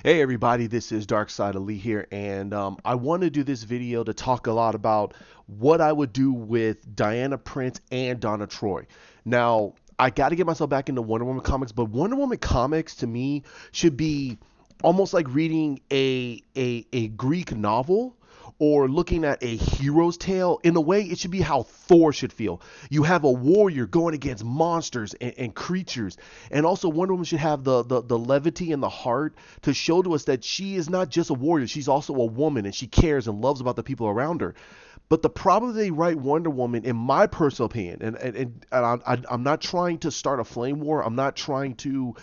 Hey everybody, this is Darkseid Ali here, and I want to do this video to talk a lot about what I would do with Diana Prince and Donna Troy. Now, I got to get myself back into Wonder Woman comics, but Wonder Woman comics to me should be almost like reading a Greek novel or looking at a hero's tale. In a way, it should be how Thor should feel. You have a warrior going against monsters and creatures, and also Wonder Woman should have the levity and the heart to show to us that she is not just a warrior, she's also a woman, and she cares and loves about the people around her. But the problem they write Wonder Woman, in my personal opinion, I'm not trying to start a flame war. I'm not trying to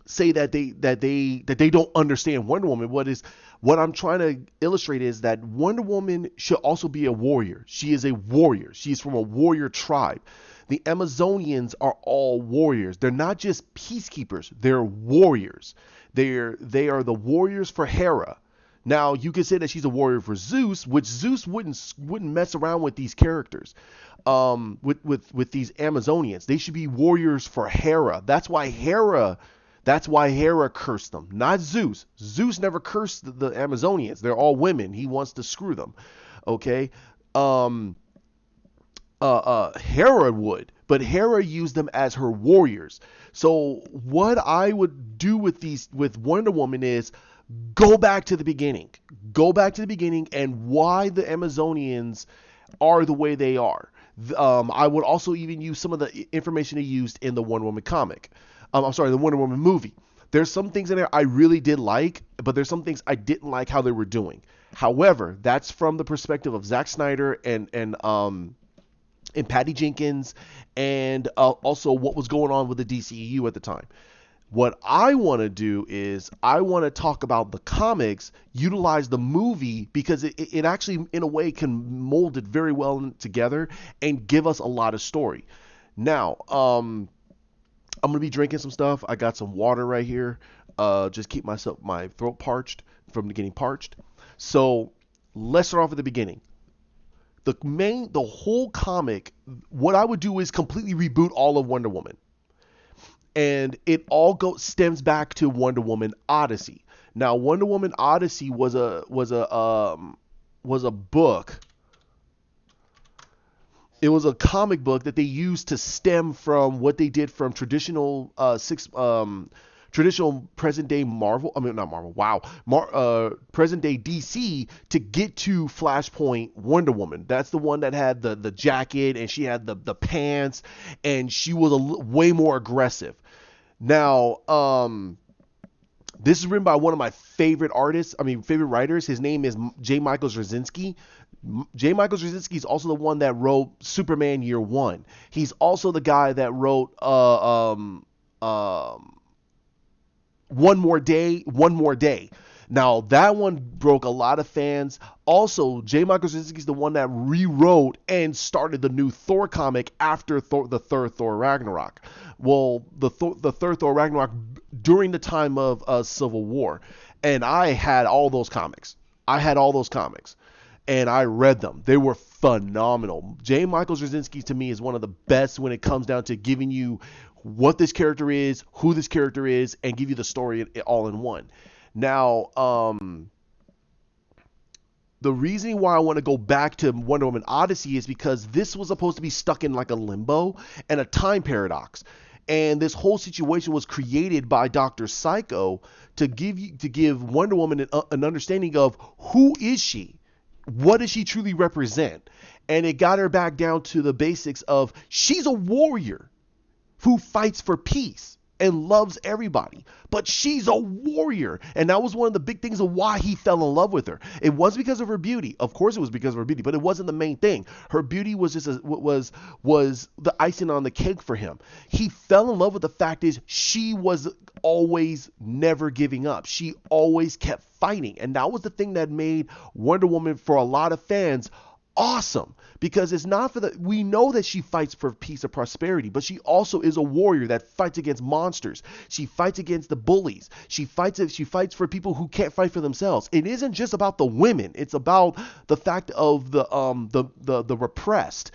say that they don't understand Wonder Woman. What I'm trying to illustrate is that Wonder Woman should also be a warrior. She is a warrior. She's from a warrior tribe. The Amazonians are all warriors. They're not just peacekeepers. They're warriors. They are the warriors for Hera. Now you could say that she's a warrior for Zeus, which Zeus wouldn't mess around with these characters, with these Amazonians. They should be warriors for Hera. That's why Hera cursed them, not Zeus. Zeus never cursed the Amazonians. They're all women. He wants to screw them. Okay. Hera would, but Hera used them as her warriors. So what I would do with Wonder Woman is go back to the beginning. Go back to the beginning and why the Amazonians are the way they are. I would also even use some of the information they used in the Wonder Woman comic. I'm sorry, the Wonder Woman movie. There's some things in there I really did like, but there's some things I didn't like how they were doing. However, that's from the perspective of Zack Snyder and Patty Jenkins, and also what was going on with the DCEU at the time. What I want to do is I want to talk about the comics, utilize the movie because it actually, in a way, can mold it very well together and give us a lot of story. Now, I'm gonna be drinking some stuff. I got some water right here. Just keep my throat parched from getting parched. So let's start off at the beginning. The whole comic. What I would do is completely reboot all of Wonder Woman, and it all stems back to Wonder Woman Odyssey. Now, Wonder Woman Odyssey was a book. It was a comic book that they used to stem from what they did from traditional present day Marvel. I mean, not Marvel. Wow, present day DC to get to Flashpoint Wonder Woman. That's the one that had the jacket and she had the pants and she was way more aggressive. Now, this is written by one of my favorite writers. His name is J. Michael Straczynski. J. Michael Straczynski is also the one that wrote Superman Year One. He's also the guy that wrote One More Day, One More Day. Now that one broke a lot of fans. Also, J. Michael Straczynski is the one that rewrote and started the new Thor comic after the third Thor Ragnarok. Well, the third Thor Ragnarok during the time of Civil War, and I had all those comics. And I read them. They were phenomenal. J. Michael Straczynski to me is one of the best when it comes down to giving you what this character is, who this character is, and give you the story all in one. Now, the reason why I want to go back to Wonder Woman Odyssey is because this was supposed to be stuck in like a limbo and a time paradox. And this whole situation was created by Dr. Psycho to give Wonder Woman an understanding of who is she? What does she truly represent? And it got her back down to the basics of she's a warrior who fights for peace and loves everybody, but she's a warrior. And that was one of the big things of why he fell in love with her. It was because of her beauty. Of course it was because of her beauty, but it wasn't the main thing. Her beauty was just was the icing on the cake for him. He fell in love with the fact is she was always never giving up. She always kept fighting. And that was the thing that made Wonder Woman, for a lot of fans, awesome, because it's not we know that she fights for peace and prosperity, but she also is a warrior that fights against monsters. She fights against the bullies. She fights for people who can't fight for themselves. It isn't just about the women. It's about the fact of the repressed.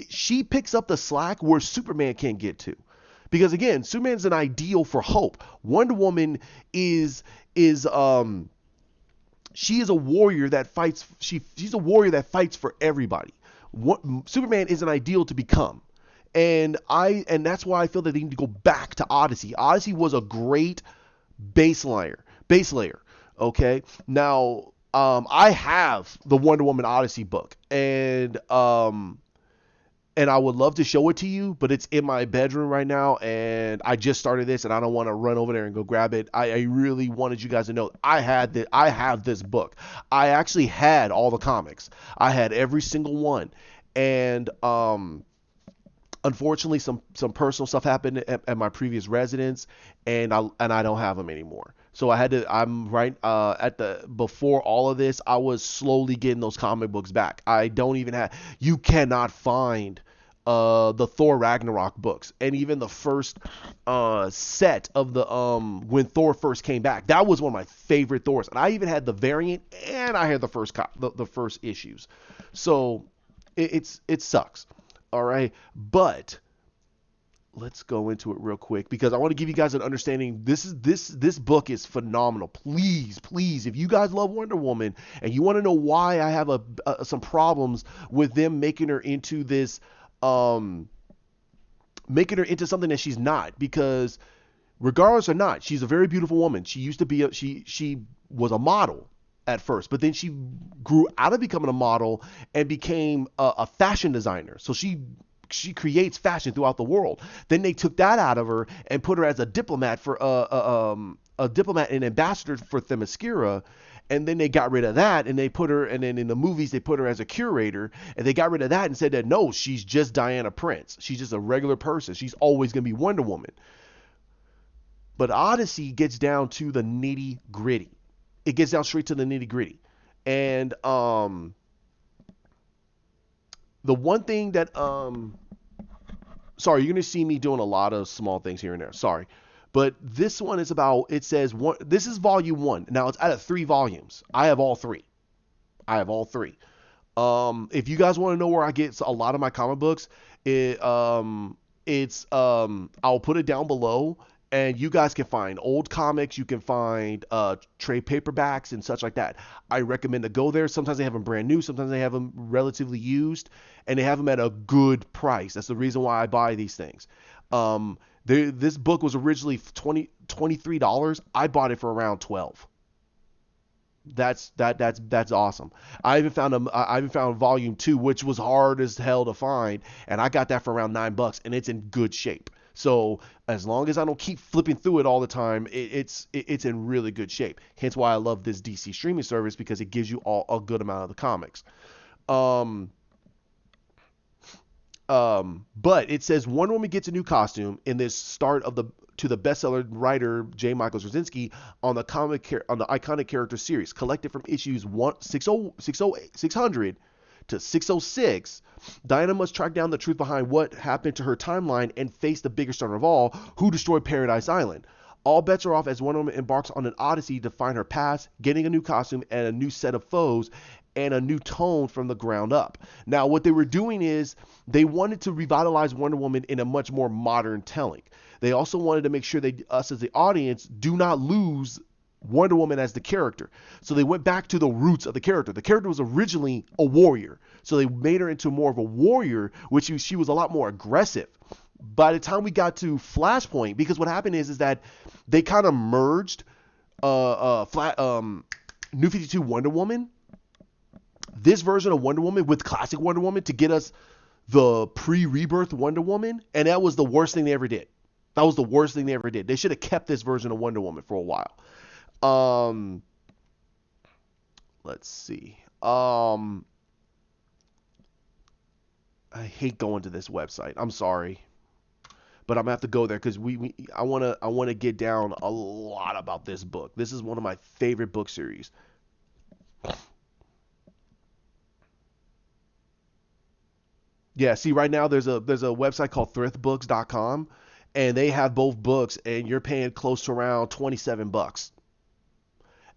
She picks up the slack where Superman can't get to. Because again, Superman's an ideal for hope. Wonder Woman is she is a warrior that fights. She's a warrior that fights for everybody. Superman is an ideal to become, and that's why I feel that they need to go back to Odyssey. Odyssey was a great base layer. Okay, now I have the Wonder Woman Odyssey book, and I would love to show it to you, but it's in my bedroom right now, and I just started this, and I don't want to run over there and go grab it. I really wanted you guys to know I have this book. I actually had all the comics. I had every single one, and unfortunately, some personal stuff happened at my previous residence, and I don't have them anymore. So I had to. I'm right at the before all of this. I was slowly getting those comic books back. I don't even have. You cannot find the Thor Ragnarok books, and even the first set of the when Thor first came back. That was one of my favorite Thors, and I even had the variant, and I had the first issues. So it sucks. All right, but let's go into it real quick because I want to give you guys an understanding. This book is phenomenal. Please, if you guys love Wonder Woman and you want to know why I have some problems with them making her into this, making her into something that she's not, because regardless or not, she's a very beautiful woman. She used to be she was a model at first, but then she grew out of becoming a model and became a fashion designer. So she creates fashion throughout the world. Then they took that out of her and put her as a diplomat for a diplomat and ambassador for Themyiscara. And then they got rid of that, and they put her, and then in the movies they put her as a curator, and they got rid of that and said that no, she's just Diana Prince. She's just a regular person. She's always gonna be Wonder Woman. But Odyssey gets down to the nitty gritty. It gets down straight to the nitty gritty. And the one thing that sorry, you're gonna see me doing a lot of small things here and there. Sorry. But this one is about, it says this is volume 1. Now it's out of 3 volumes. I have all 3. If you guys want to know where I get a lot of my comic books, I'll put it down below, and you guys can find old comics. You can find trade paperbacks and such like that. I recommend to go there. Sometimes they have them brand new. Sometimes they have them relatively used, and they have them at a good price. That's the reason why I buy these things. This book was originally $23. I bought it for around $12. That's awesome. I even found volume 2, which was hard as hell to find, and I got that for around $9, and it's in good shape. So as long as I don't keep flipping through it all the time, it's in really good shape. Hence why I love this DC streaming service, because it gives you all a good amount of the comics. But it says Wonder Woman gets a new costume in this start to the bestseller writer J. Michael Straczynski on the iconic character series, collected from issues 600 to 606. Diana must track down the truth behind what happened to her timeline and face the bigger star of all, who destroyed Paradise Island. All bets are off as Wonder Woman embarks on an odyssey to find her past, getting a new costume and a new set of foes, and a new tone from the ground up. Now, what they were doing is they wanted to revitalize Wonder Woman in a much more modern telling. They also wanted to make sure that us as the audience do not lose Wonder Woman as the character. So they went back to the roots of the character. The character was originally a warrior. So they made her into more of a warrior, which she was a lot more aggressive. By the time we got to Flashpoint, because what happened is that they kind of merged New 52 Wonder Woman, this version of Wonder Woman with classic Wonder Woman, to get us the pre-rebirth Wonder Woman, and that was the worst thing they ever did. They should have kept this version of Wonder Woman for a while. Let's see. I hate going to this website. I'm sorry, but I'm gonna have to go there because I wanna get down a lot about this book. This is one of my favorite book series. Yeah, see, right now there's a website called thriftbooks.com, and they have both books, and you're paying close to around $27.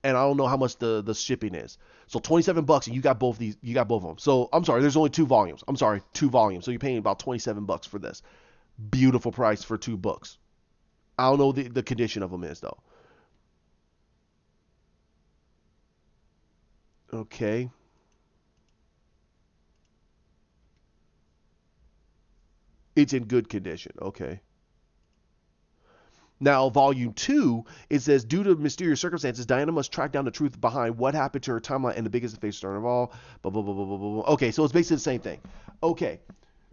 And I don't know how much the shipping is. So $27, and you got both of them. So I'm sorry, there's only 2 volumes. 2 volumes. So you're paying about $27 for this. Beautiful price for 2 books. I don't know the condition of them is though. Okay. It's in good condition. Okay. Now, volume 2, it says, due to mysterious circumstances, Diana must track down the truth behind what happened to her timeline and the biggest face turn of all. Blah, blah, blah, blah, blah, blah. Okay, so it's basically the same thing. Okay.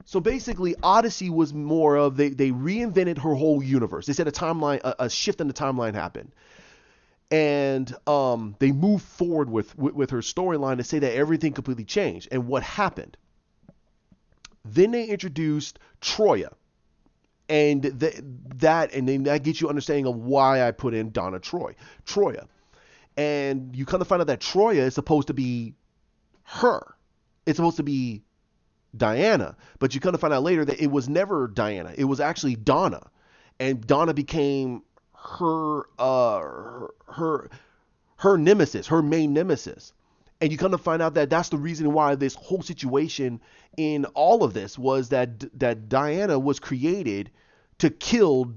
So basically, Odyssey was more of they reinvented her whole universe. They said a shift in the timeline happened, and they moved forward with her storyline to say that everything completely changed. And what happened? Then they introduced Troya, and that gets you understanding of why I put in Donna Troya, and you kind of find out that Troya is supposed to be her. It's supposed to be Diana, but you kind of find out later that it was never Diana. It was actually Donna, and Donna became her nemesis, her main nemesis. And you kind of find out that that's the reason why this whole situation in all of this was that Diana was created to kill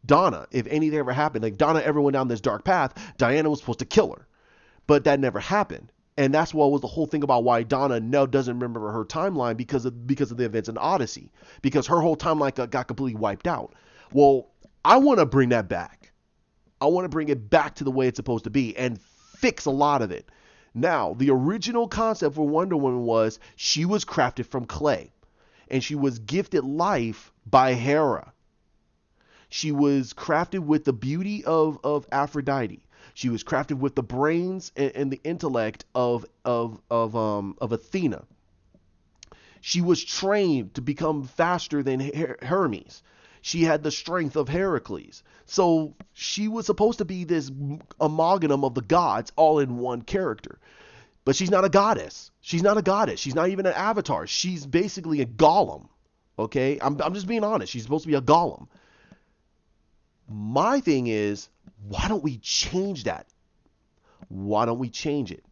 Donna if anything ever happened. Like Donna ever went down this dark path, Diana was supposed to kill her, but that never happened. And that's what was the whole thing about why Donna now doesn't remember her timeline because of the events in Odyssey, because her whole timeline got completely wiped out. Well, I want to bring that back. I want to bring it back to the way it's supposed to be and fix a lot of it. Now, the original concept for Wonder Woman was she was crafted from clay, and she was gifted life by Hera. She was crafted with the beauty of Aphrodite. She was crafted with the brains and the intellect of Athena. She was trained to become faster than Hermes. She had the strength of Heracles. So she was supposed to be this amalgam of the gods all in one character. But she's not a goddess. She's not a goddess. She's not even an avatar. She's basically a golem. Okay? I'm just being honest. She's supposed to be a golem. My thing is, why don't we change that? Why don't we change it?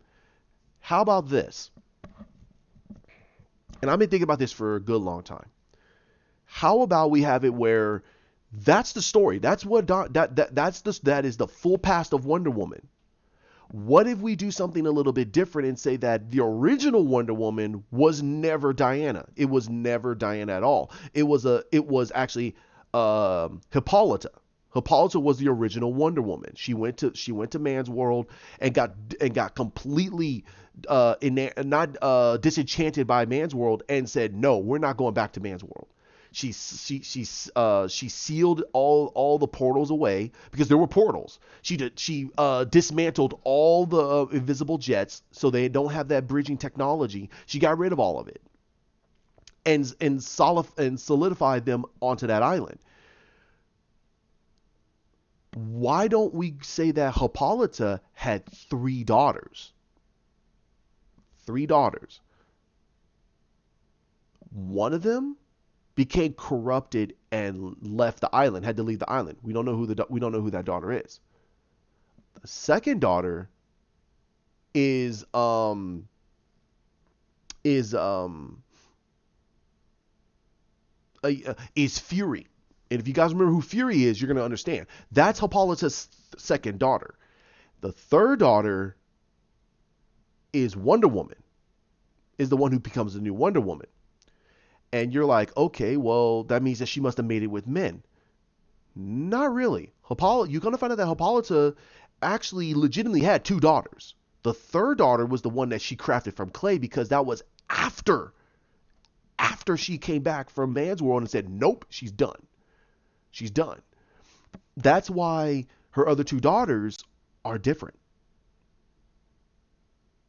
How about this? And I've been thinking about this for a good long time. How about we have it where that's the story. That's what that is the full past of Wonder Woman. What if we do something a little bit different and say that the original Wonder Woman was never Diana? It was never Diana at all. It was actually Hippolyta. Hippolyta was the original Wonder Woman. She went to man's world and got completely disenchanted by man's world and said, no, we're not going back to man's world. She sealed all the portals away because there were portals. She dismantled all the invisible jets so they don't have that bridging technology. She got rid of all of it and solidified them onto that island. Why don't we say that Hippolyta had 3 daughters? 3 daughters. One of them became corrupted and left the island, had to leave the island. We don't know who that daughter is. The second daughter is Fury. And if you guys remember who Fury is, you're going to understand. That's Hippolyta's second daughter. The third daughter is Wonder Woman, is the one who becomes the new Wonder Woman. And you're like, okay, well, that means that she must have made it with men. Not really. You're going to find out that Hippolyta actually legitimately had 2 daughters. The third daughter was the one that she crafted from clay because that was after she came back from man's world and said, nope, she's done. She's done. That's why her other 2 daughters are different.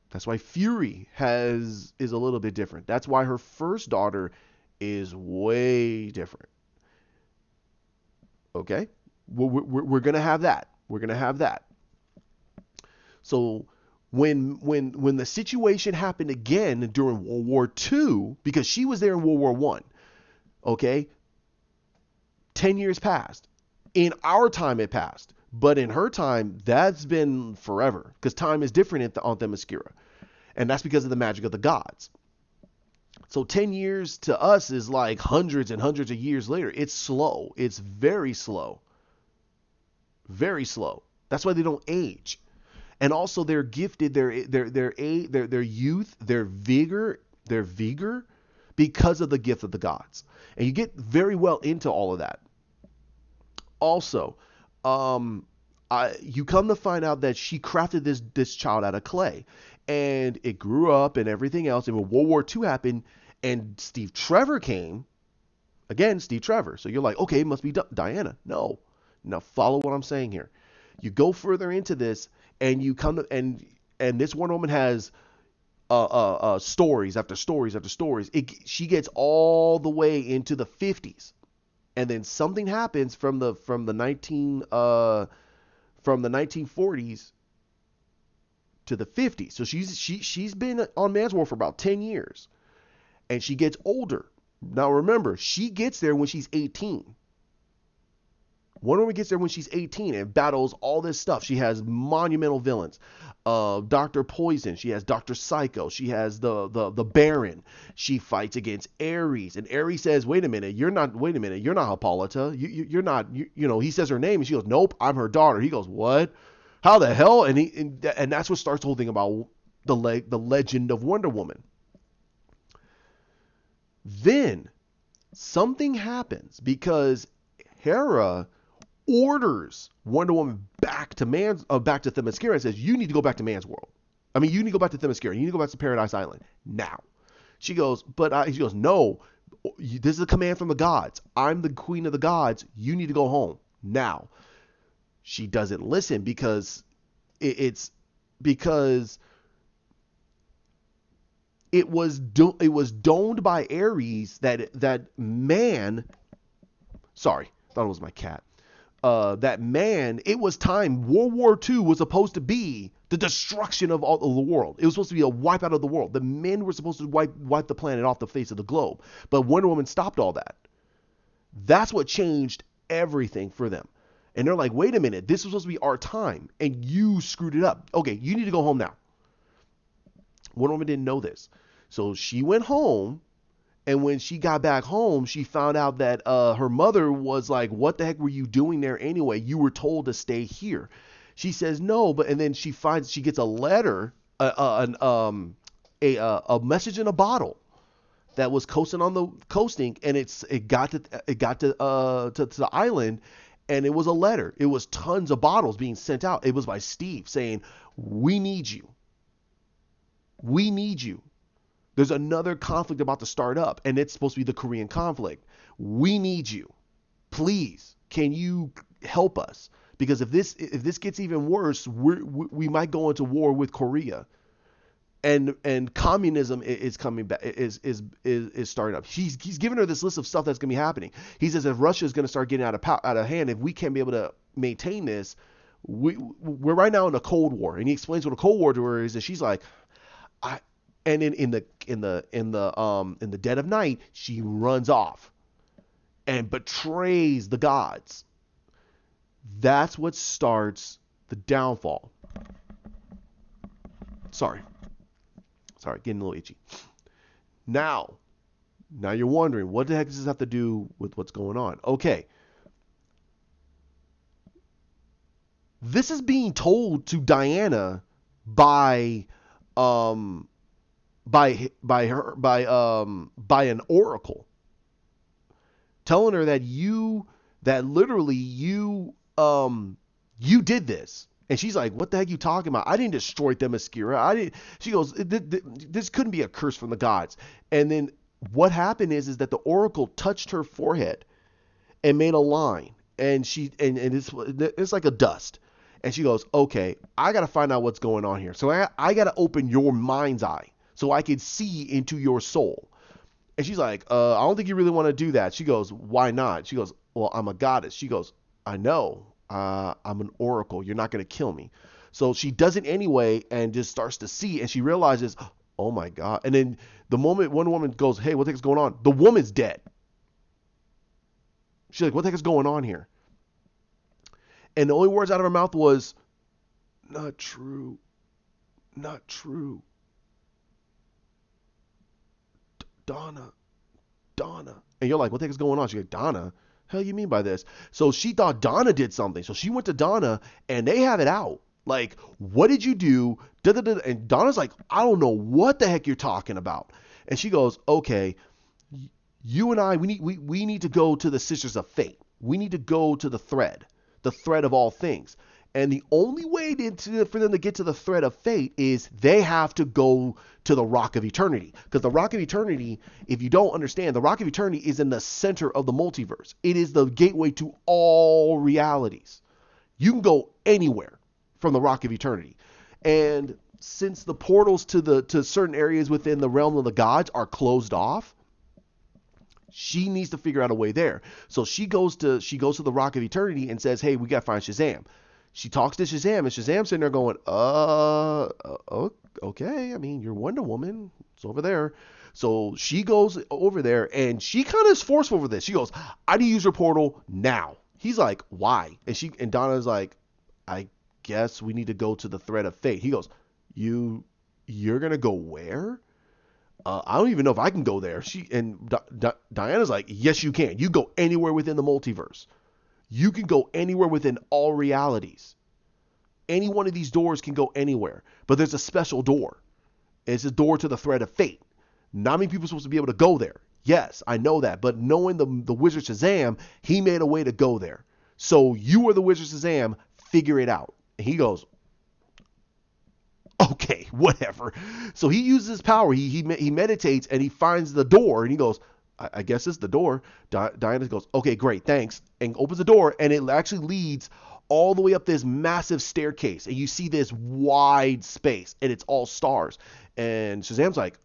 That's why Fury is a little bit different. That's why her first daughter is way different. Okay? We're going to have that. We're going to have that. So when the situation happened again during World War II, because she was there in World War I, okay? 10 years passed. In our time, it passed. But in her time, that's been forever. Because time is different on Themyiscara. And that's because of the magic of the gods. So 10 years to us is like hundreds and hundreds of years later. It's slow. It's very slow. Very slow. That's why they don't age. And also they're gifted their youth, their vigor because of the gift of the gods. And you get very well into all of that. Also, you come to find out that she crafted this child out of clay, and it grew up and everything else. And when World War II happened, and Steve Trevor came, again, Steve Trevor. So you're like, okay, it must be Diana. No, now follow what I'm saying here. You go further into this, and you come to and this Wonder Woman has stories after stories after stories. She gets all the way into the 50s, and then something happens from the 1940s to the 50s. So she's been on Man's World for about 10 years, and she gets older. Now remember, she gets there when she's 18. Wonder Woman gets there when she's 18 and battles all this stuff. She has monumental villains. Dr. Poison. She has Dr. Psycho. She has the Baron. She fights against Ares. And Ares says, wait a minute, you're not Hippolyta. You're not, he says her name and she goes, nope, I'm her daughter. He goes, what? How the hell? And that's what starts the whole thing about the legend of Wonder Woman. Then something happens because Hera orders Wonder Woman back to Themyiscara and says, you need to go back to Man's World. I mean, you need to go back to Themyiscara. You need to go back to Paradise Island now. She goes, no, this is a command from the gods. I'm the queen of the gods. You need to go home now. She doesn't listen because it was domed by Ares that man. Sorry, thought it was my cat. That man, it was time. World War II was supposed to be the destruction of all of the world. It was supposed to be a wipe out of the world. The men were supposed to wipe the planet off the face of the globe. But Wonder Woman stopped all that. That's what changed everything for them. And they're like, wait a minute, this was supposed to be our time, and you screwed it up. Okay, you need to go home now. Wonder Woman didn't know this. So she went home. And when she got back home, she found out that her mother was like, what the heck were you doing there anyway? You were told to stay here. She says no, and then she gets a letter, a message in a bottle that was coasting, and it got to the island, and it was a letter. It was tons of bottles being sent out. It was by Steve saying, we need you. We need you. There's another conflict about to start up, and it's supposed to be the Korean conflict. We need you. Please, can you help us? Because if this gets even worse, we might go into war with Korea, and communism is coming back. Is starting up. He's giving her this list of stuff that's going to be happening. He says if Russia is going to start getting out of hand, if we can't be able to maintain this, we're right now in a Cold War. And he explains what a Cold War to her is, and she's like, And in the dead of night, she runs off and betrays the gods. That's what starts the downfall. Sorry, getting a little itchy. Now you're wondering, what the heck does this have to do with what's going on? Okay. This is being told to Diana by an oracle, telling her that you did this. And she's like, what the heck are you talking about? I didn't destroy Themyiscara. She goes, this couldn't be a curse from the gods. And then what happened is that the oracle touched her forehead and made a line, and it's like a dust. And she goes, okay, I got to find out what's going on here. So I got to open your mind's eye so I can see into your soul. And she's like, I don't think you really want to do that. She goes, why not? She goes, well, I'm a goddess. She goes, I know. I'm an oracle. You're not going to kill me. So she does it anyway and just starts to see. And she realizes, oh my God. And then the moment one woman goes, hey, what the heck is going on? The woman's dead. She's like, what the heck is going on here? And the only words out of her mouth was, not true. Not true. Donna, Donna. And you're like, what the heck is going on? She's like, Donna? Hell you mean by this? So she thought Donna did something. So she went to Donna and they have it out. Like, what did you do? Da-da-da. And Donna's like, I don't know what the heck you're talking about. And she goes, okay, you and I, we need to go to the Sisters of Fate. We need to go to the thread of all things. And the only way for them to get to the thread of fate is they have to go to the Rock of Eternity. Because the Rock of Eternity, if you don't understand, the Rock of Eternity is in the center of the multiverse. It is the gateway to all realities. You can go anywhere from the Rock of Eternity. And since the portals to certain areas within the realm of the gods are closed off, she needs to figure out a way there. So she goes to the Rock of Eternity and says, hey, we got to find Shazam. She talks to Shazam, and Shazam's sitting there going, okay. I mean, you're Wonder Woman. It's over there. So she goes over there, and she kind of is forceful for this. She goes, I need to use your portal now. He's like, why? And Donna's like, I guess we need to go to the thread of fate. He goes, you're going to go where? I don't even know if I can go there. Diana's like, yes, you can. You go anywhere within the multiverse. You can go anywhere within all realities. Any one of these doors can go anywhere. But there's a special door. It's a door to the thread of fate. Not many people are supposed to be able to go there. Yes, I know that. But knowing the Wizard Shazam, he made a way to go there. So you are the Wizard Shazam. Figure it out. And he goes, okay, whatever. So he uses his power. He meditates and he finds the door and he goes, I guess it's the door. Diana goes, okay, great, thanks. And opens the door and it actually leads all the way up this massive staircase. And you see this wide space and it's all stars. And Shazam's like,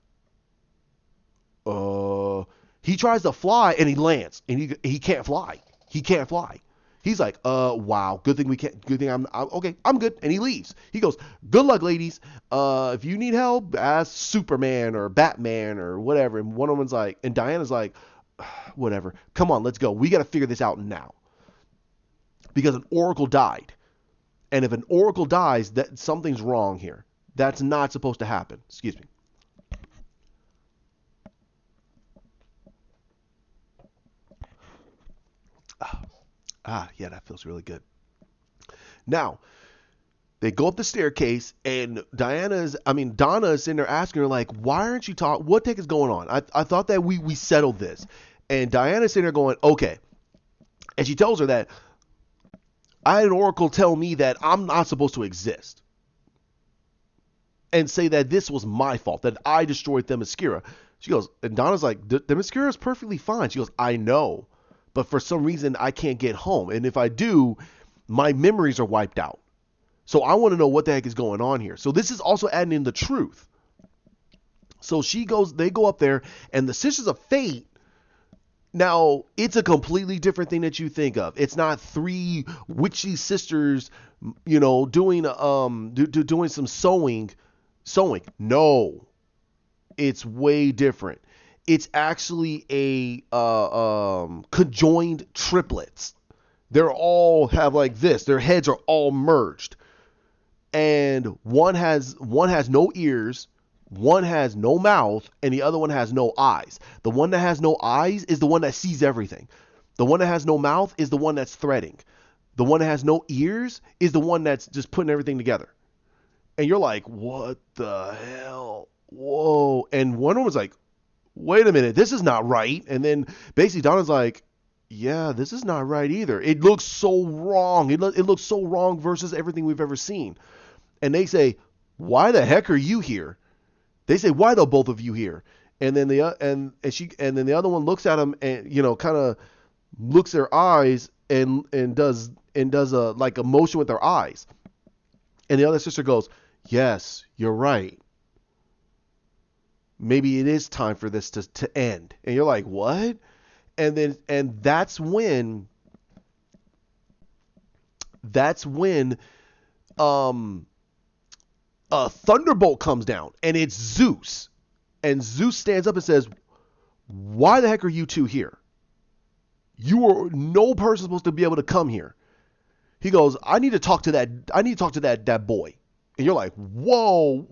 he tries to fly and he lands and he can't fly. He can't fly. He's like, wow, good thing I'm okay, I'm good. And he leaves. He goes, good luck, ladies. If you need help, ask Superman or Batman or whatever. And Wonder Woman's like, and Diana's like, whatever. Come on, let's go. We got to figure this out now. Because an oracle died. And if an oracle dies, that something's wrong here. That's not supposed to happen. Excuse me. Yeah, that feels really good. Now, they go up the staircase, and Donna is in there asking her, like, why aren't you talking? What the heck is going on? I thought that we settled this. And Diana's sitting there going, okay. And she tells her that I had an oracle tell me that I'm not supposed to exist. And say that this was my fault, that I destroyed Themyiscara. She goes, and Donna's like, Themyiscara is perfectly fine. She goes, I know. But for some reason, I can't get home. And if I do, my memories are wiped out. So I want to know what the heck is going on here. So this is also adding in the truth. So they go up there, and the Sisters of Fate, now, it's a completely different thing that you think of. It's not three witchy sisters, doing some sewing. No, it's way different. It's actually a conjoined triplets. They're all have like this. Their heads are all merged, and one has no ears, one has no mouth, and the other one has no eyes. The one that has no eyes is the one that sees everything. The one that has no mouth is the one that's threading. The one that has no ears is the one that's just putting everything together. And you're like, what the hell? Whoa. And Wonder Woman's like, wait a minute, this is not right. And then basically Donna's like, yeah, this is not right either. It looks so wrong. It looks so wrong versus everything we've ever seen. And they say, why the heck are you here? They say, why the both of you here? And then the other one looks at him and kind of looks their eyes and does a like a motion with their eyes. And the other sister goes, yes, you're right. Maybe it is time for this to end. And you're like, what? And that's when a thunderbolt comes down, and it's Zeus. And Zeus stands up and says, why the heck are you two here? No person supposed to be able to come here. He goes, I need to talk to that boy. And you're like, whoa,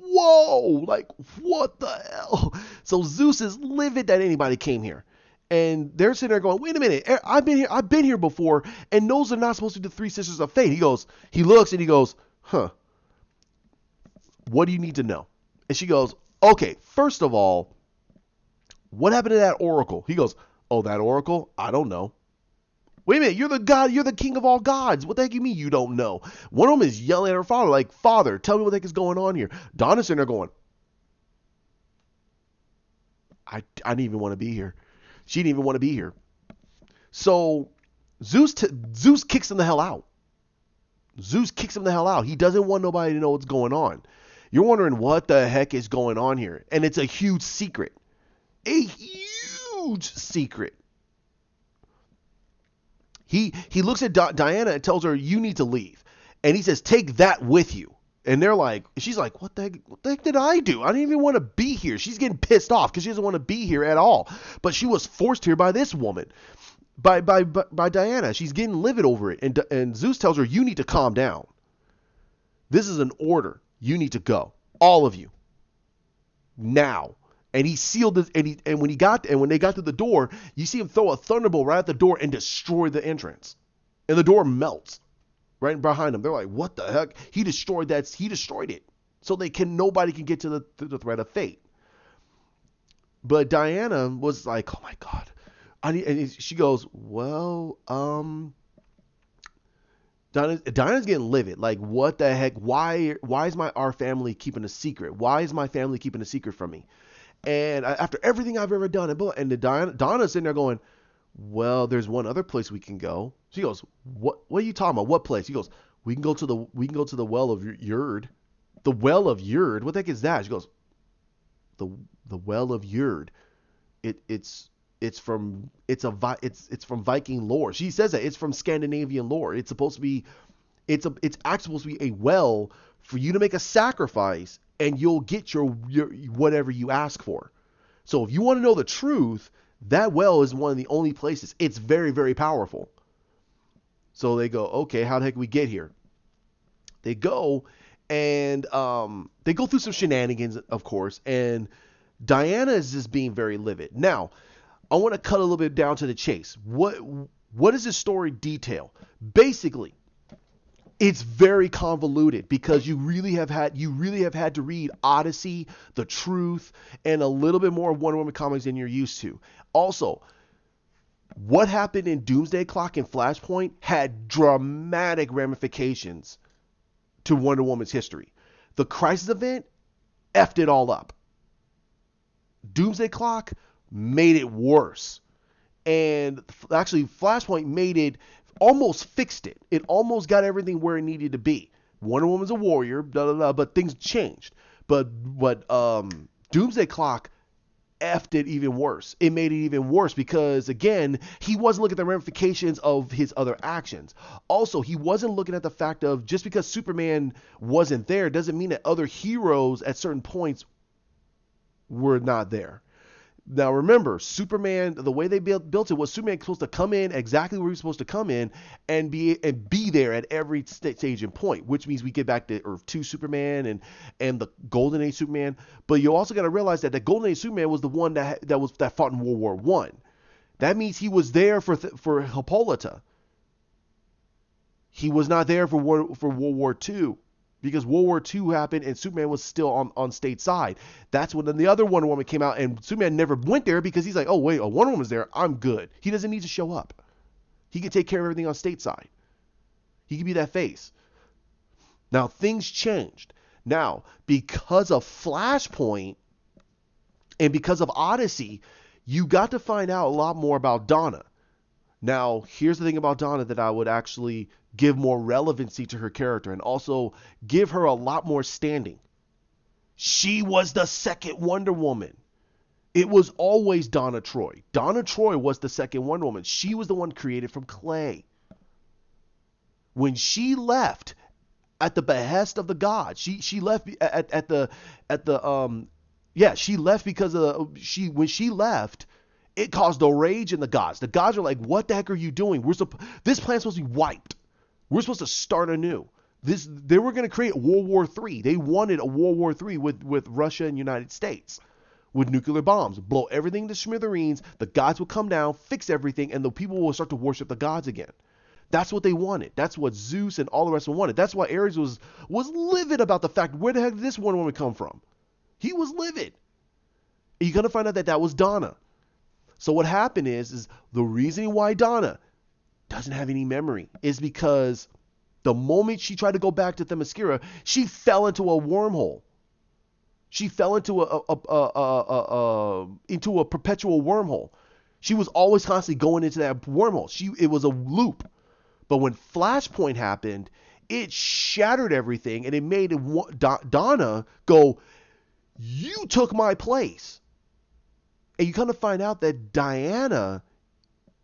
like, what the hell? So Zeus is livid that anybody came here. And they're sitting there going, wait a minute, I've been here before, and those are not supposed to be the three sisters of fate. He looks and he goes, huh, what do you need to know? And she goes, okay, first of all, what happened to that oracle? He goes, oh, that oracle? I don't know. Wait a minute, you're the God, you're the king of all gods. What the heck do you mean you don't know? One of them is yelling at her father, like, Father, tell me what the heck is going on here. Donna's sitting there going, I didn't even want to be here. She didn't even want to be here. So Zeus kicks him the hell out. Zeus kicks him the hell out. He doesn't want nobody to know what's going on. You're wondering what the heck is going on here. And it's a huge secret. A huge secret. He looks at Diana and tells her, you need to leave. And he says, take that with you. And she's like, what the heck did I do? I didn't even want to be here. She's getting pissed off because she doesn't want to be here at all. But she was forced here by this woman, by Diana. She's getting livid over it. And Zeus tells her, you need to calm down. This is an order. You need to go. All of you. Now. And he sealed this, and when they got to the door, you see him throw a thunderbolt right at the door and destroy the entrance. And the door melts right behind them. They're like, what the heck? He destroyed it. So nobody can get to the threat of fate. But Diana was like, oh my God. And she goes, well, Diana's getting livid. Like, what the heck? Why is our family keeping a secret? Why is my family keeping a secret from me? And after everything I've ever done, and Donna's sitting there going, well, there's one other place we can go. She goes, what are you talking about? What place? He goes, we can go to the well of Yerd. The well of Yerd? What the heck is that? She goes, the well of Yerd. It's from Viking lore. She says that it's from Scandinavian lore. It's supposed to be, it's actually supposed to be a well for you to make a sacrifice, and you'll get your whatever you ask for. So if you want to know the truth, that well is one of the only places. It's very, very powerful. So they go, okay, how the heck do we get here? They go and they go through some shenanigans, of course, and Diana is just being very livid. Now, I want to cut a little bit down to the chase. What does this story detail? Basically, it's very convoluted because you really have had to read Odyssey, The Truth, and a little bit more of Wonder Woman comics than you're used to. Also, what happened in Doomsday Clock and Flashpoint had dramatic ramifications to Wonder Woman's history. The Crisis event effed it all up. Doomsday Clock made it worse. And actually, Flashpoint made it, almost fixed it. It almost got everything where it needed to be. Wonder Woman's a warrior, blah, blah, blah, but things changed. But Doomsday Clock effed it even worse. It made it even worse because, again, he wasn't looking at the ramifications of his other actions. Also, he wasn't looking at the fact of just because Superman wasn't there doesn't mean that other heroes at certain points were not there. Now remember, Superman, the way they built it was Superman was supposed to come in exactly where he was supposed to come in and be there at every stage and point, which means we get back to Earth 2 Superman and the Golden Age Superman. But you also got to realize that the Golden Age Superman was the one that fought in World War One. That means he was there for Hippolyta. He was not there for World War II. Because World War II happened and Superman was still on stateside. That's when the other Wonder Woman came out, and Superman never went there because he's like, oh, wait, a Wonder Woman's there. I'm good. He doesn't need to show up. He can take care of everything on stateside. He can be that face. Now, things changed. Now, because of Flashpoint and because of Odyssey, you got to find out a lot more about Donna. Now, here's the thing about Donna that I would actually give more relevancy to her character and also give her a lot more standing. She was the second Wonder Woman. It was always Donna Troy. Donna Troy was the second Wonder Woman. She was the one created from clay. When she left at the behest of the gods, she left she left because when she left, it caused a rage in the gods. The gods are like, what the heck are you doing? This planet's supposed to be wiped. We're supposed to start anew. They were going to create World War III. They wanted a World War III with Russia and United States with nuclear bombs, blow everything to smithereens. The gods would come down, fix everything, and the people will start to worship the gods again. That's what they wanted. That's what Zeus and all the rest of them wanted. That's why Ares was livid about the fact, where the heck did this Wonder Woman come from? He was livid. And you're gonna find out that was Donna. So what happened is the reason why Donna doesn't have any memory is because the moment she tried to go back to Themyiscara, she fell into a wormhole. She fell into a perpetual wormhole. She was always constantly going into that wormhole. It was a loop. But when Flashpoint happened, it shattered everything and it made Donna go, "You took my place." And you kind of find out that Diana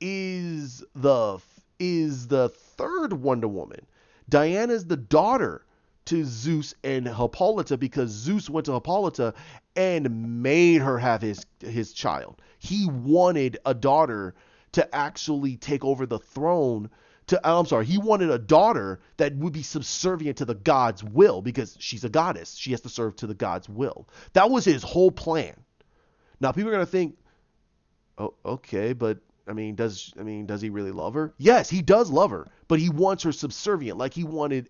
is the third Wonder Woman. Diana is the daughter to Zeus and Hippolyta because Zeus went to Hippolyta and made her have his child. He wanted a daughter to actually take over the throne. He wanted a daughter that would be subservient to the god's will because she's a goddess. She has to serve to the god's will. That was his whole plan. Now people are gonna think, oh, okay, but does he really love her? Yes, he does love her, but he wants her subservient, like he wanted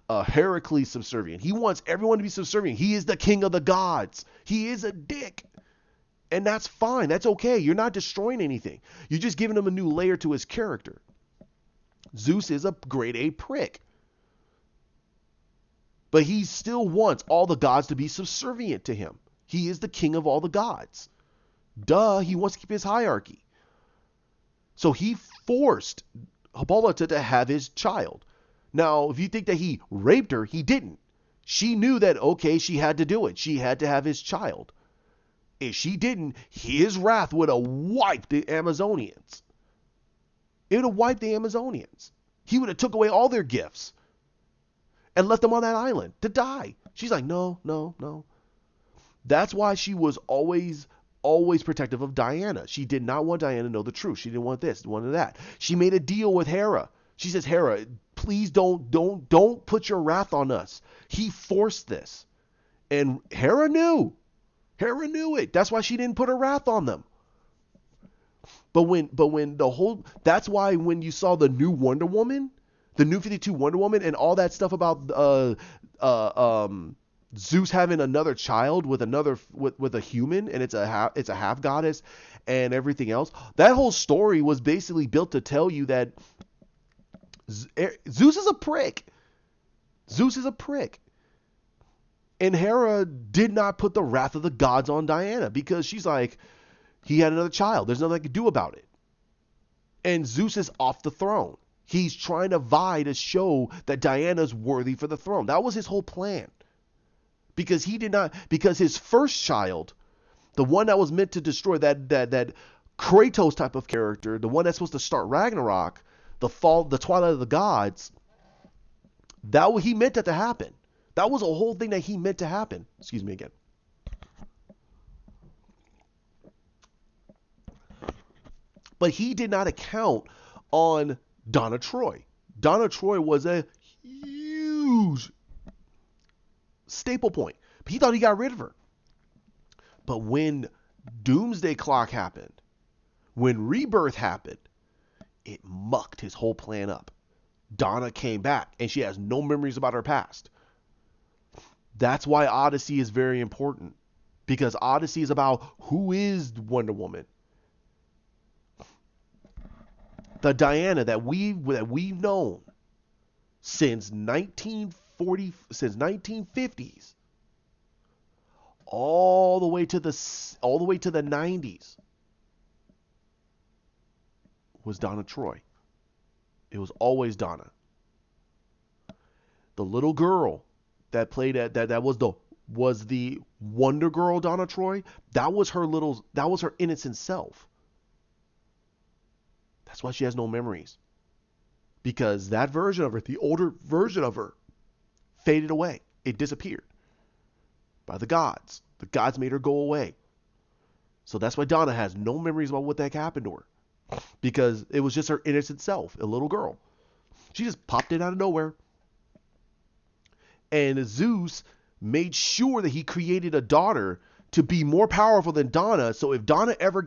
Heracles subservient. He wants everyone to be subservient. He is the king of the gods. He is a dick, and that's fine. That's okay. You're not destroying anything. You're just giving him a new layer to his character. Zeus is a grade A prick, but he still wants all the gods to be subservient to him. He is the king of all the gods. Duh, he wants to keep his hierarchy. So he forced Hippolyta to have his child. Now, if you think that he raped her, he didn't. She knew that, okay, she had to do it. She had to have his child. If she didn't, his wrath would have wiped the Amazonians. It would have wiped the Amazonians. He would have took away all their gifts and left them on that island to die. She's like, no, no, no. That's why she was always protective of Diana. She did not want Diana to know the truth. She didn't want this, wanted that. She made a deal with Hera. She says, Hera, please don't put your wrath on us. He forced this. And Hera knew. Hera knew it. That's why she didn't put her wrath on them. That's why when you saw the new Wonder Woman, the new 52 Wonder Woman and all that stuff about Zeus having another child with a human, and it's a half goddess and everything else. That whole story was basically built to tell you that Zeus is a prick. Zeus is a prick. And Hera did not put the wrath of the gods on Diana because she's like, he had another child. There's nothing I can do about it. And Zeus is off the throne. He's trying to vie to show that Diana's worthy for the throne. That was his whole plan. Because his first child, the one that was meant to destroy that Kratos type of character, the one that's supposed to start Ragnarok, the twilight of the gods, he meant that to happen. That was a whole thing that he meant to happen. Excuse me again. But he did not account on Donna Troy. Donna Troy was a huge staple point. But he thought he got rid of her. But when Doomsday Clock happened, when Rebirth happened, it mucked his whole plan up. Donna came back and she has no memories about her past. That's why Odyssey is very important. Because Odyssey is about who is Wonder Woman. The Diana that we've known since 1950s, all the way to the 90s, was Donna Troy. It was always Donna. The little girl that played that was the Wonder Girl Donna Troy. That was her innocent self. That's why she has no memories. Because that version of her, the older version of her, faded away. It disappeared. By the gods. The gods made her go away. So that's why Donna has no memories about what the heck happened to her. Because it was just her innocent self, a little girl. She just popped in out of nowhere. And Zeus made sure that he created a daughter to be more powerful than Donna. So if Donna ever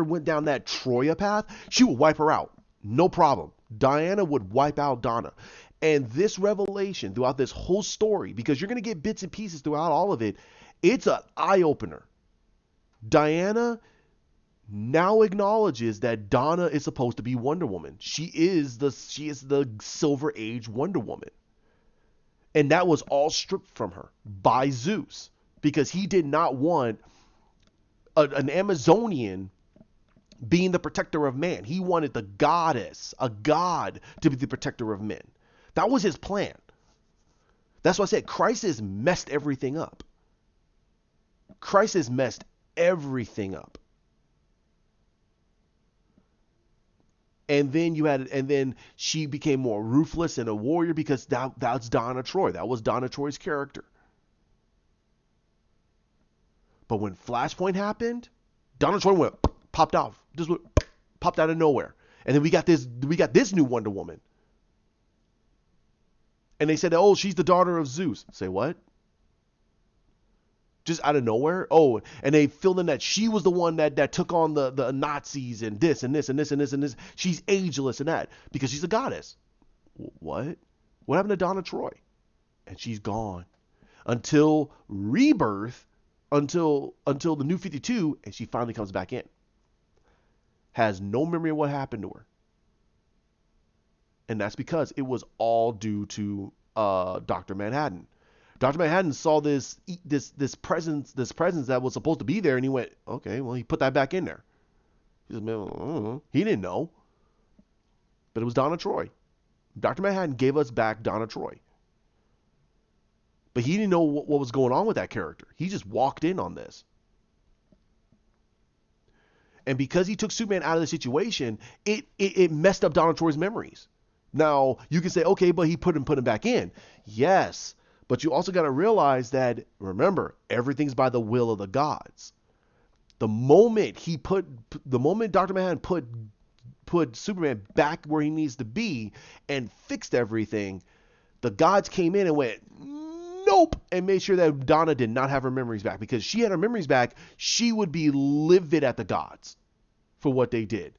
went down that Troya path, she would wipe her out. No problem. Diana would wipe out Donna. And this revelation throughout this whole story, because you're going to get bits and pieces throughout all of it, it's an eye opener. Diana now acknowledges that Donna is supposed to be Wonder Woman. She is the Silver Age Wonder Woman. And that was all stripped from her by Zeus because he did not want an Amazonian being the protector of man. He wanted the goddess, a god, to be the protector of men. That was his plan. That's why I said Crisis messed everything up. Crisis messed everything up. And then she became more ruthless and a warrior because that's Donna Troy. That was Donna Troy's character. But when Flashpoint happened, Donna Troy popped out of nowhere. And then we got this new Wonder Woman. And they said, oh, she's the daughter of Zeus. Say what? Just out of nowhere? Oh, and they filled in that she was the one that took on the Nazis and this and this and this and this and this. She's ageless and that because she's a goddess. What? What happened to Donna Troy? And she's gone until Rebirth, until the New 52, and she finally comes back in. Has no memory of what happened to her. And that's because it was all due to Dr. Manhattan. Dr. Manhattan saw this presence that was supposed to be there, and he went, okay, well, he put that back in there. He didn't know. But it was Donna Troy. Dr. Manhattan gave us back Donna Troy. But he didn't know what was going on with that character. He just walked in on this. And because he took Superman out of the situation, it messed up Donna Troy's memories. Now, you can say, okay, but he put him back in. Yes, but you also got to realize that, remember, everything's by the will of the gods. The moment Dr. Manhattan put Superman back where he needs to be and fixed everything, the gods came in and went, nope, and made sure that Donna did not have her memories back. Because she had her memories back, she would be livid at the gods for what they did.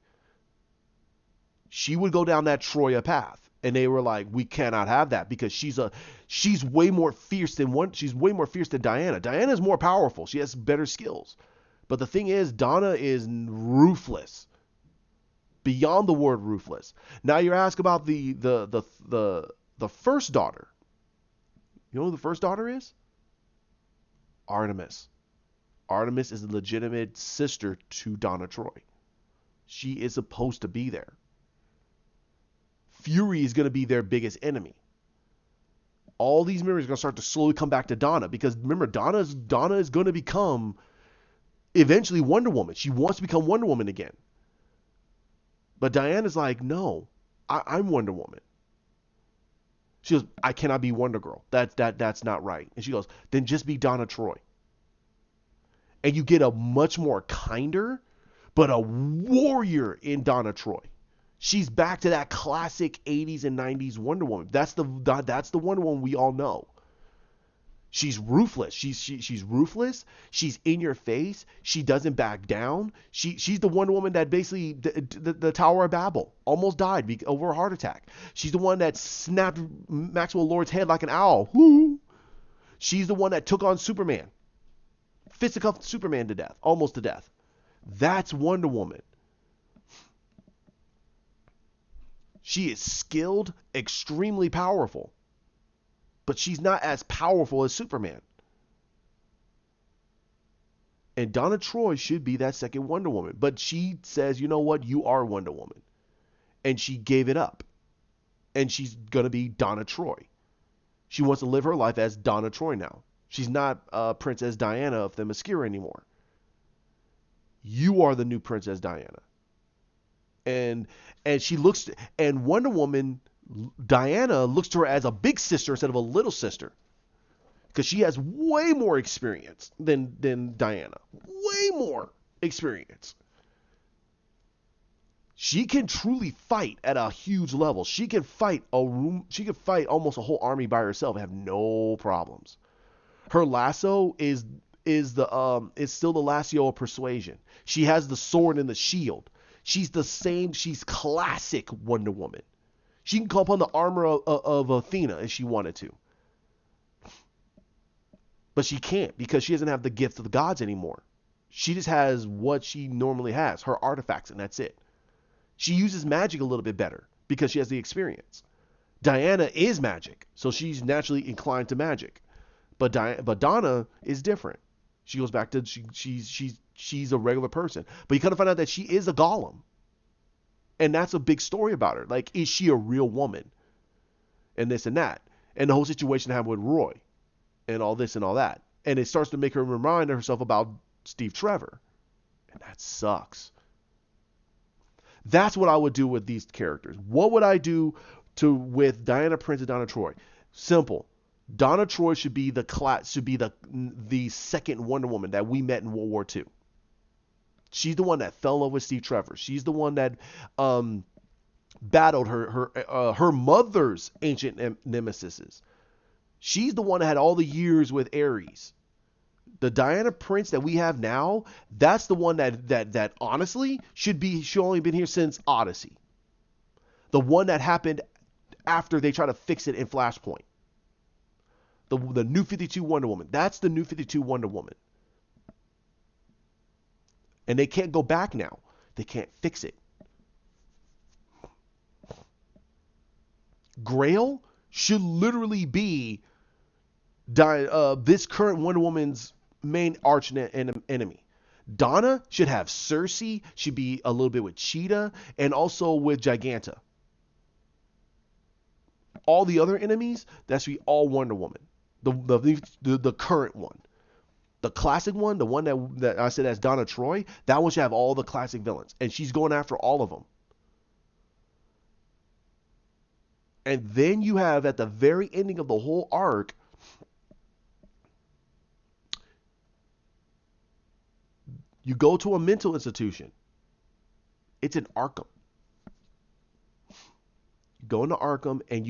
She would go down that Troya path. And they were like, we cannot have that because she's way more fierce than Diana. Diana's more powerful. She has better skills. But the thing is, Donna is ruthless. Beyond the word ruthless. Now you're asked about the first daughter. You know who the first daughter is? Artemis. Artemis is a legitimate sister to Donna Troy. She is supposed to be there. Fury is going to be their biggest enemy. All these memories are going to start to slowly come back to Donna because remember, Donna is going to become eventually Wonder Woman. She wants to become Wonder Woman again. But Diana's like, no, I'm Wonder Woman. She goes, I cannot be Wonder Girl. That's not right. And she goes, then just be Donna Troy. And you get a much more kinder, but a warrior in Donna Troy. She's back to that classic 80s and 90s Wonder Woman. That's the Wonder Woman we all know. She's ruthless. She's ruthless. She's in your face. She doesn't back down. She's the Wonder Woman that basically the Tower of Babel almost died over a heart attack. She's the one that snapped Maxwell Lord's head like an owl. Woo! She's the one that took on Superman. Fisticuffed Superman to death, almost to death. That's Wonder Woman. She is skilled, extremely powerful. But she's not as powerful as Superman. And Donna Troy should be that second Wonder Woman. But she says, you know what? You are Wonder Woman. And she gave it up. And she's going to be Donna Troy. She wants to live her life as Donna Troy now. She's not Princess Diana of Themyiscara anymore. You are the new Princess Diana. And she looks, and Wonder Woman, Diana looks to her as a big sister instead of a little sister. Because she has way more experience than Diana. Way more experience. She can truly fight at a huge level. She can fight a room. She can fight almost a whole army by herself and have no problems. Her lasso is still the lasso of persuasion. She has the sword and the shield. She's the same. She's classic Wonder Woman. She can call upon the armor of Athena if she wanted to. But she can't because she doesn't have the gift of the gods anymore. She just has what she normally has, her artifacts, and that's it. She uses magic a little bit better because she has the experience. Diana is magic, so she's naturally inclined to magic. But Donna is different. She goes back to she's a regular person. But you kind of find out that she is a golem. And that's a big story about her. Like, is she a real woman? And this and that. And the whole situation happened with Roy. And all this and all that. And it starts to make her remind herself about Steve Trevor. And that sucks. That's what I would do with these characters. What would I do with Diana Prince and Donna Troy? Simple. Donna Troy should be the second Wonder Woman that we met in World War II. She's the one that fell in love with Steve Trevor. She's the one that battled her mother's ancient nemesis. She's the one that had all the years with Ares. The Diana Prince that we have now, that's the one that honestly should only been here since Odyssey. The one that happened after they try to fix it in Flashpoint. The New 52 Wonder Woman. That's the New 52 Wonder Woman. And they can't go back now. They can't fix it. Grail should literally be this current Wonder Woman's main arch enemy. Donna should have Cersei, should be a little bit with Cheetah, and also with Giganta. All the other enemies, that should be all Wonder Woman. The current one. The classic one, the one that I said as Donna Troy, that one should have all the classic villains. And she's going after all of them. And then you have, at the very ending of the whole arc, you go to a mental institution. It's in Arkham. You go into Arkham and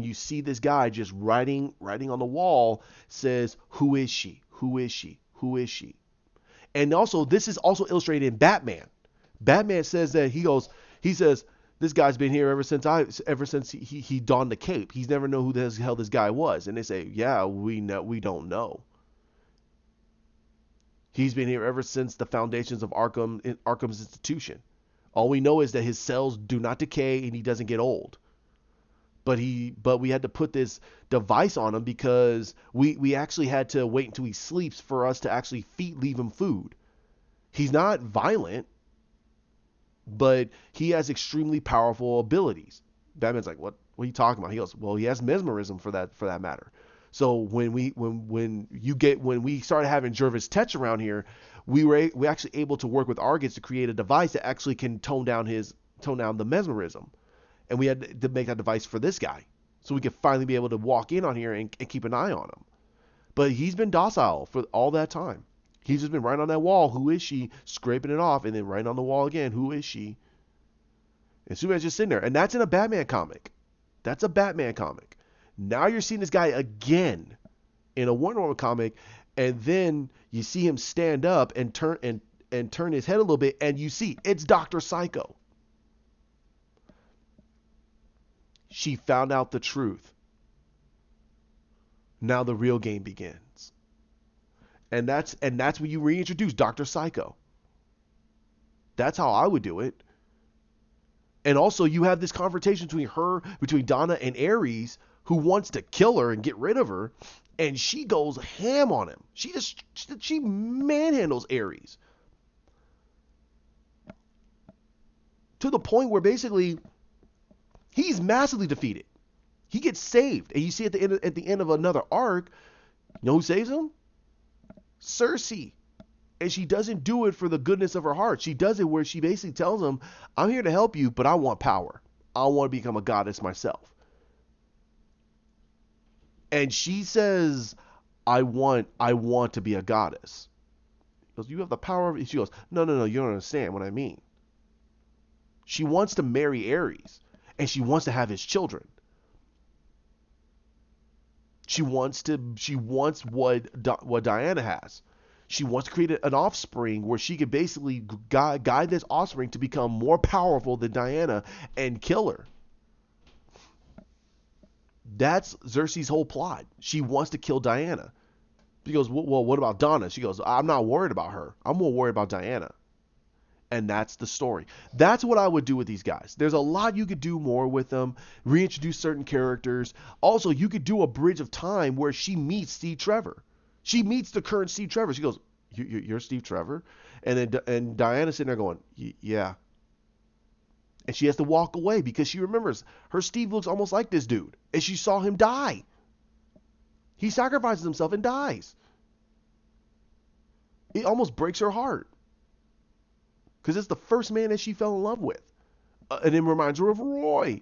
you see this guy just writing on the wall, says, "Who is she? Who is she? Who is she?" And also, this is also illustrated in Batman. Batman says that he says, "This guy's been here ever since he donned the cape. He's never known who the hell this guy was." And they say, "Yeah, we don't know. He's been here ever since the foundations of Arkham's institution. All we know is that his cells do not decay and he doesn't get old. But we had to put this device on him because we actually had to wait until he sleeps for us to actually leave him food. He's not violent, but he has extremely powerful abilities." Batman's like, "What are you talking about?" He goes, "Well, he has mesmerism for that matter." So when we started having Jervis Tetch around here, we actually able to work with Argus to create a device that actually can tone down the mesmerism. And we had to make that device for this guy, so we could finally be able to walk in on here and keep an eye on him. But he's been docile for all that time. He's just been right on that wall. "Who is she?" Scraping it off, and then right on the wall again. "Who is she?" And Superman's just sitting there. And that's in a Batman comic. That's a Batman comic. Now you're seeing this guy again in a Wonder Woman comic, and then you see him stand up and turn his head a little bit, and you see it's Dr. Psycho. She found out the truth. Now the real game begins. And that's when you reintroduce Dr. Psycho. That's how I would do it. And also you have this confrontation between Donna and Ares, who wants to kill her and get rid of her, and she goes ham on him. She manhandles Ares. To the point where basically he's massively defeated. He gets saved. And you see at the end of another arc, you know who saves him? Cersei. And she doesn't do it for the goodness of her heart. She does it where she basically tells him, "I'm here to help you, but I want power. I want to become a goddess myself." And she says, I want to be a goddess." He goes, "You have the power of it." She goes, No, you don't understand what I mean. She wants to marry Ares, and she wants to have his children. She wants what Diana has. She wants to create an offspring where she could basically guide this offspring to become more powerful than Diana and kill her. That's Xerxes' whole plot. She wants to kill Diana. She goes, well, what about Donna? She goes, I'm not worried about her. I'm more worried about Diana. And that's the story. That's what I would do with these guys. There's a lot you could do more with them, reintroduce certain characters. Also, you could do a bridge of time where she meets Steve Trevor. She meets the current Steve Trevor. She goes, you're Steve Trevor? And Diana's sitting there going, yeah. And she has to walk away because she remembers her Steve looks almost like this dude. And she saw him die. He sacrifices himself and dies. It almost breaks her heart. Because it's the first man that she fell in love with. And it reminds her of Roy.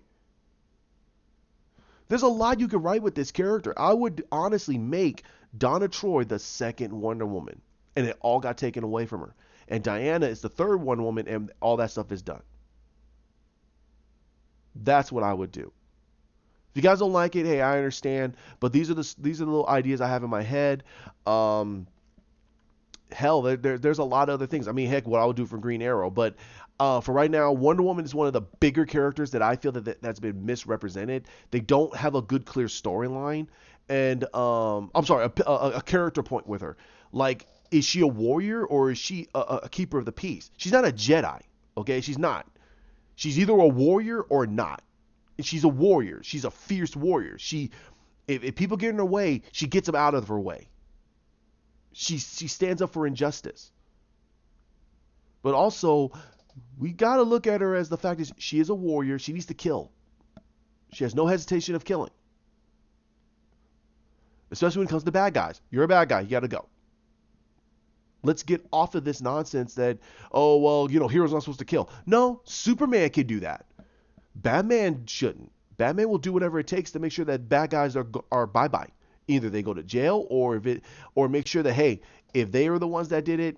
There's a lot you could write with this character. I would honestly make Donna Troy the second Wonder Woman. And it all got taken away from her. And Diana is the third Wonder Woman, and all that stuff is done. That's what I would do. If you guys don't like it, hey, I understand. But these are the little ideas I have in my head. Hell, there's a lot of other things. I mean, heck, what I would do for Green Arrow. But for right now, Wonder Woman is one of the bigger characters that I feel that's been misrepresented. They don't have a good, clear storyline. And I'm sorry, a character point with her. Like, is she a warrior or is she a keeper of the peace? She's not a Jedi. Okay, she's not. She's either a warrior or not. She's a warrior. She's a fierce warrior. If people get in her way, she gets them out of her way. She stands up for injustice. But also, we got to look at her as the fact that she is a warrior. She needs to kill. She has no hesitation of killing. Especially when it comes to bad guys. You're a bad guy. You got to go. Let's get off of this nonsense that, oh, well, heroes not supposed to kill. No, Superman can do that. Batman shouldn't. Batman will do whatever it takes to make sure that bad guys are bye-bye. Either they go to jail or make sure that, hey, if they are the ones that did it,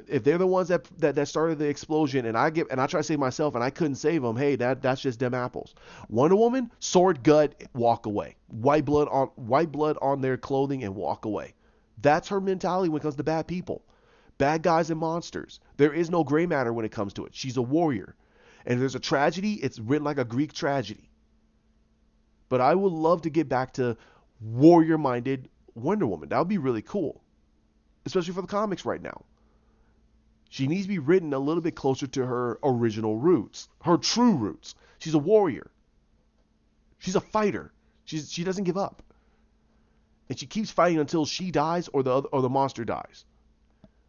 if they're the ones that started the explosion and I try to save myself and I couldn't save them, hey, that's just them apples. Wonder Woman, sword, gut, walk away. White blood on their clothing and walk away. That's her mentality when it comes to bad people. Bad guys and monsters. There is no gray matter when it comes to it. She's a warrior. And if there's a tragedy, it's written like a Greek tragedy. But I would love to get back to warrior-minded Wonder Woman. That would be really cool. Especially for the comics right now. She needs to be written a little bit closer to her original roots. Her true roots. She's a warrior. She's a fighter. She doesn't give up. And she keeps fighting until she dies or the monster dies.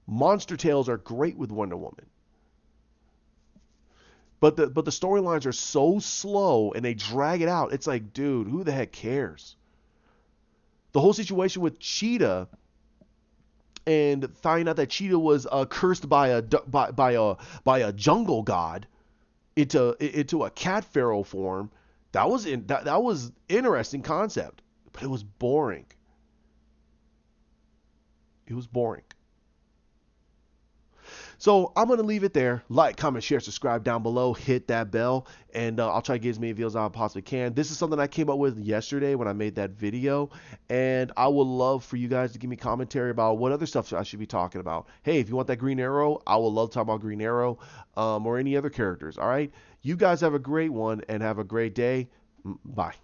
Monster tales are great with Wonder Woman. But the storylines are so slow and they drag it out. It's like, dude, who the heck cares? The whole situation with Cheetah and finding out that Cheetah was cursed by a jungle god into a cat pharaoh form. That was interesting concept, but it was boring. It was boring. So I'm going to leave it there. Like, comment, share, subscribe down below. Hit that bell. And I'll try to get as many videos as I possibly can. This is something I came up with yesterday when I made that video. And I would love for you guys to give me commentary about what other stuff I should be talking about. Hey, if you want that Green Arrow, I would love to talk about Green Arrow or any other characters. All right? You guys have a great one and have a great day. Bye.